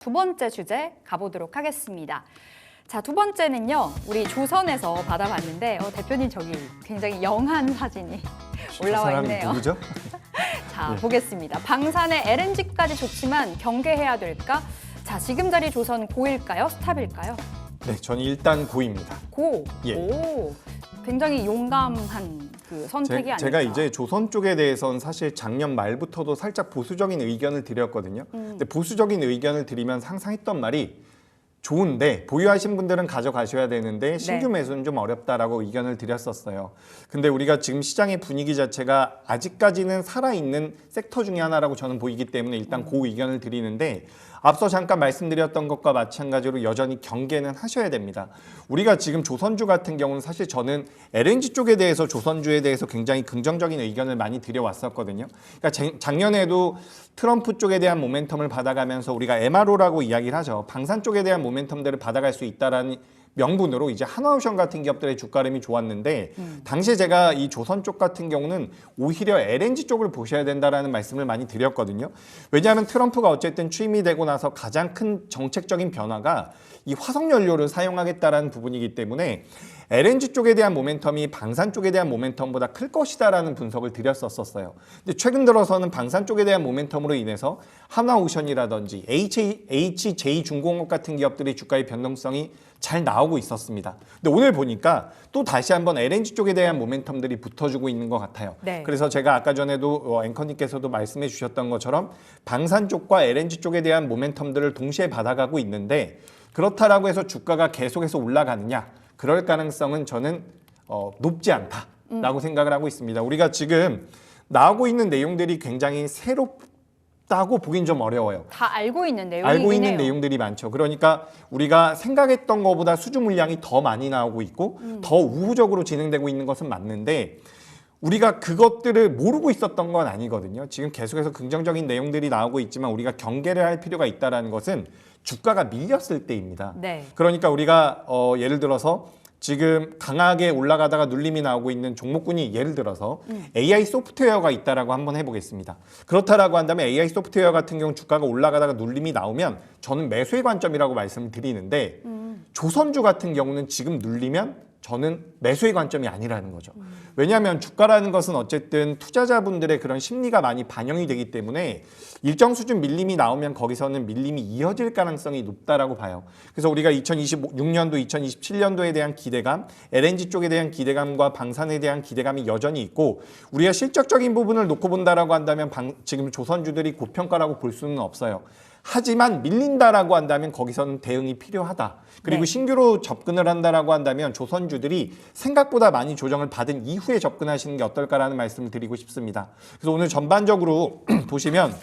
두 번째 주제 가보도록 하겠습니다. 자, 두 번째는요. 우리 조선에서 받아봤는데 대표님 저기 굉장히 영한 사진이 올라와 있네요. 누구죠? 자, 보겠습니다. 방산에 LNG까지 좋지만 경계해야 될까? 자, 지금 자리 조선 고일까요? 스탑일까요? 네, 저는 일단 고입니다. 고. 예. 오, 굉장히 용감한 그 선택이 아닐까. 제가 이제 조선 쪽에 대해서는 사실 작년 말부터도 살짝 보수적인 의견을 드렸거든요. 근데 보수적인 의견을 드리면 항상 했던 말이 좋은데 보유하신 분들은 가져가셔야 되는데 신규 매수는 좀 어렵다라고 의견을 드렸었어요. 근데 우리가 지금 시장의 분위기 자체가 아직까지는 살아있는 섹터 중에 하나라고 저는 보이기 때문에 일단 그 의견을 드리는데 앞서 잠깐 말씀드렸던 것과 마찬가지로 여전히 경계는 하셔야 됩니다. 우리가 지금 조선주 같은 경우는 사실 저는 LNG 쪽에 대해서 조선주에 대해서 굉장히 긍정적인 의견을 많이 드려왔었거든요. 그러니까 작년에도 트럼프 쪽에 대한 모멘텀을 받아가면서 우리가 MRO라고 이야기를 하죠. 방산 쪽에 대한 모멘텀들을 받아갈 수 있다라는 명분으로 이제 하나오션 같은 기업들의 주가 흐름이 좋았는데 당시에 제가 이 조선 쪽 같은 경우는 오히려 LNG 쪽을 보셔야 된다라는 말씀을 많이 드렸거든요. 왜냐하면 트럼프가 어쨌든 취임이 되고 나서 가장 큰 정책적인 변화가 이 화석연료를 사용하겠다라는 부분이기 때문에 LNG 쪽에 대한 모멘텀이 방산 쪽에 대한 모멘텀보다 클 것이다라는 분석을 드렸었어요. 근데 최근 들어서는 방산 쪽에 대한 모멘텀으로 인해서 하나오션이라든지 HJ중공업 같은 기업들의 주가의 변동성이 잘 나오고 있었습니다. 근데 오늘 보니까 또 다시 한번 LNG 쪽에 대한 모멘텀들이 붙어주고 있는 것 같아요. 네. 그래서 제가 아까 전에도 앵커님께서도 말씀해 주셨던 것처럼 방산 쪽과 LNG 쪽에 대한 모멘텀들을 동시에 받아가고 있는데 그렇다라고 해서 주가가 계속해서 올라가느냐? 그럴 가능성은 저는 높지 않다라고 생각을 하고 있습니다. 우리가 지금 나오고 있는 내용들이 굉장히 새롭다고 보긴 좀 어려워요. 다 알고 있는 내용이긴 알고 있는 해요. 내용들이 많죠. 그러니까 우리가 생각했던 것보다 수주 물량이 더 많이 나오고 있고 더 우호적으로 진행되고 있는 것은 맞는데 우리가 그것들을 모르고 있었던 건 아니거든요. 지금 계속해서 긍정적인 내용들이 나오고 있지만 우리가 경계를 할 필요가 있다는 것은 주가가 밀렸을 때입니다. 네. 그러니까 우리가 예를 들어서 지금 강하게 올라가다가 눌림이 나오고 있는 종목군이 예를 들어서 AI 소프트웨어가 있다라고 한번 해보겠습니다. 그렇다라고 한다면 AI 소프트웨어 같은 경우 주가가 올라가다가 눌림이 나오면 저는 매수의 관점이라고 말씀을 드리는데 조선주 같은 경우는 지금 눌리면 저는 매수의 관점이 아니라는 거죠. 왜냐하면 주가라는 것은 어쨌든 투자자분들의 그런 심리가 많이 반영이 되기 때문에 일정 수준 밀림이 나오면 거기서는 밀림이 이어질 가능성이 높다라고 봐요. 그래서 우리가 2026년도, 2027년도에 대한 기대감, LNG 쪽에 대한 기대감과 방산에 대한 기대감이 여전히 있고 우리가 실적적인 부분을 놓고 본다라고 한다면 지금 조선주들이 고평가라고 볼 수는 없어요. 하지만 밀린다라고 한다면 거기서는 대응이 필요하다. 그리고 신규로 접근을 한다라고 한다면 조선주들이 생각보다 많이 조정을 받은 이후에 접근하시는 게 어떨까라는 말씀을 드리고 싶습니다. 그래서 오늘 전반적으로 보시면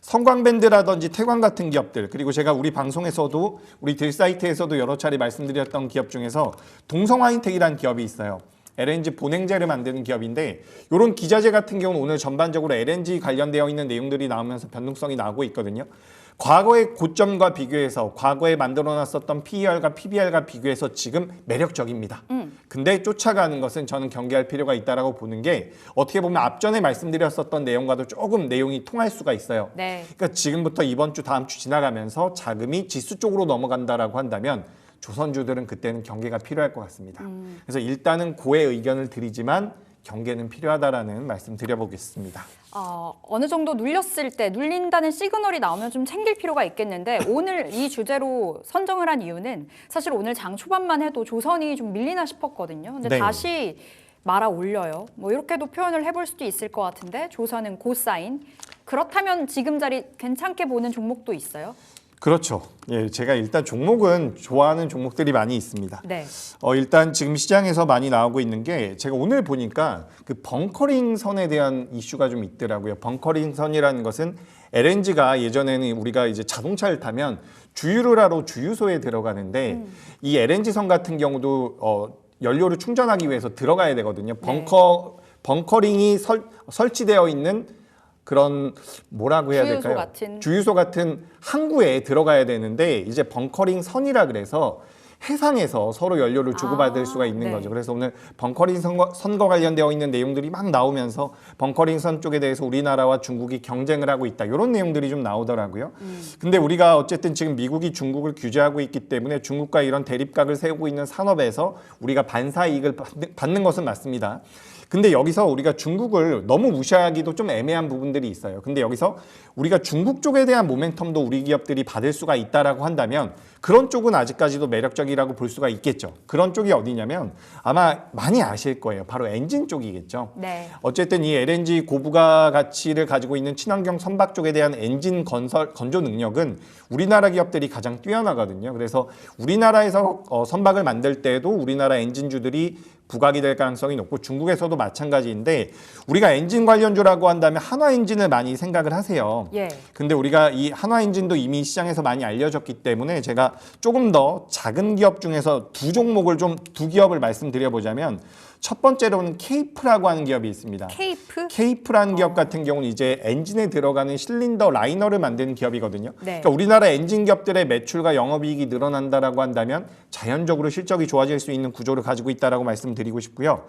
성광밴드라든지 태광 같은 기업들 그리고 제가 우리 방송에서도 우리 딜사이트에서도 여러 차례 말씀드렸던 기업 중에서 동성화인텍이라는 기업이 있어요. LNG 본행제를 만드는 기업인데 이런 기자재 같은 경우는 오늘 전반적으로 LNG 관련되어 있는 내용들이 나오면서 변동성이 나오고 있거든요. 과거의 고점과 비교해서 과거에 만들어놨었던 PER과 PBR과 비교해서 지금 매력적입니다. 근데 쫓아가는 것은 저는 경계할 필요가 있다고 보는 게 어떻게 보면 앞전에 말씀드렸었던 내용과도 조금 내용이 통할 수가 있어요. 네. 그러니까 지금부터 이번 주 다음 주 지나가면서 자금이 지수 쪽으로 넘어간다라고 한다면 조선주들은 그때는 경계가 필요할 것 같습니다. 그래서 일단은 고의 의견을 드리지만 경계는 필요하다라는 말씀 드려보겠습니다. 어느 정도 눌렸을 때 눌린다는 시그널이 나오면 좀 챙길 필요가 있겠는데 오늘 이 주제로 선정을 한 이유는 사실 오늘 장 초반만 해도 조선이 좀 밀리나 싶었거든요. 근데 네. 다시 말아 올려요. 뭐 이렇게도 표현을 해볼 수도 있을 것 같은데 조선은 고사인. 그렇다면 지금 자리 괜찮게 보는 종목도 있어요? 그렇죠. 예, 제가 일단 종목은 좋아하는 종목들이 많이 있습니다. 네. 일단 지금 시장에서 많이 나오고 있는 게 제가 오늘 보니까 그 벙커링 선에 대한 이슈가 좀 있더라고요. 벙커링 선이라는 것은 LNG가 예전에는 우리가 이제 자동차를 타면 주유를 하러 주유소에 들어가는데 이 LNG 선 같은 경우도 연료를 충전하기 위해서 들어가야 되거든요. 벙커링이 설치되어 있는 그런 뭐라고 해야 될까요? 주유소 같은 항구에 들어가야 되는데 이제 벙커링 선이라 그래서 해상에서 서로 연료를 주고받을 수가 있는 네. 거죠. 그래서 오늘 벙커링 선거 관련되어 있는 내용들이 막 나오면서 벙커링 선 쪽에 대해서 우리나라와 중국이 경쟁을 하고 있다. 이런 내용들이 좀 나오더라고요. 근데 우리가 어쨌든 지금 미국이 중국을 규제하고 있기 때문에 중국과 이런 대립각을 세우고 있는 산업에서 우리가 반사 이익을 받는 것은 맞습니다. 근데 여기서 우리가 중국을 너무 무시하기도 좀 애매한 부분들이 있어요. 근데 여기서 우리가 중국 쪽에 대한 모멘텀도 우리 기업들이 받을 수가 있다라고 한다면 그런 쪽은 아직까지도 매력적이라고 볼 수가 있겠죠. 그런 쪽이 어디냐면 아마 많이 아실 거예요. 바로 엔진 쪽이겠죠. 네. 어쨌든 이 LNG 고부가 가치를 가지고 있는 친환경 선박 쪽에 대한 엔진 건조 능력은 우리나라 기업들이 가장 뛰어나거든요. 그래서 우리나라에서 선박을 만들 때도 우리나라 엔진주들이 부각이 될 가능성이 높고 중국에서도 마찬가지인데 우리가 엔진 관련주라고 한다면 한화 엔진을 많이 생각을 하세요. 예. 근데 우리가 이 한화 엔진도 이미 시장에서 많이 알려졌기 때문에 제가 조금 더 작은 기업 중에서 두 기업을 말씀드려보자면 첫 번째로는 케이프라고 하는 기업이 있습니다. 케이프? 케이프라는 기업 같은 경우는 이제 엔진에 들어가는 실린더 라이너를 만드는 기업이거든요. 네. 그러니까 우리나라 엔진 기업들의 매출과 영업이익이 늘어난다라고 한다면 자연적으로 실적이 좋아질 수 있는 구조를 가지고 있다라고 말씀드리고 싶고요.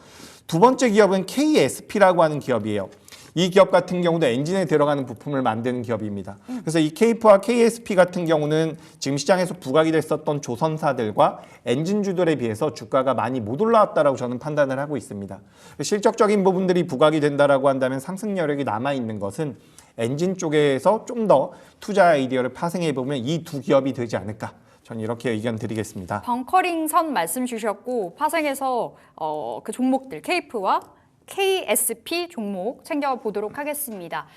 두 번째 기업은 KSP라고 하는 기업이에요. 이 기업 같은 경우도 엔진에 들어가는 부품을 만드는 기업입니다. 그래서 이 케이프와 KSP 같은 경우는 지금 시장에서 부각이 됐었던 조선사들과 엔진주들에 비해서 주가가 많이 못 올라왔다라고 저는 판단을 하고 있습니다. 실적적인 부분들이 부각이 된다라고 한다면 상승 여력이 남아 있는 것은 엔진 쪽에서 좀 더 투자 아이디어를 파생해 보면 이 두 기업이 되지 않을까. 저는 이렇게 의견 드리겠습니다. 벙커링 선 말씀 주셨고 파생해서 그 종목들 케이프와 KSP 종목 챙겨보도록 하겠습니다.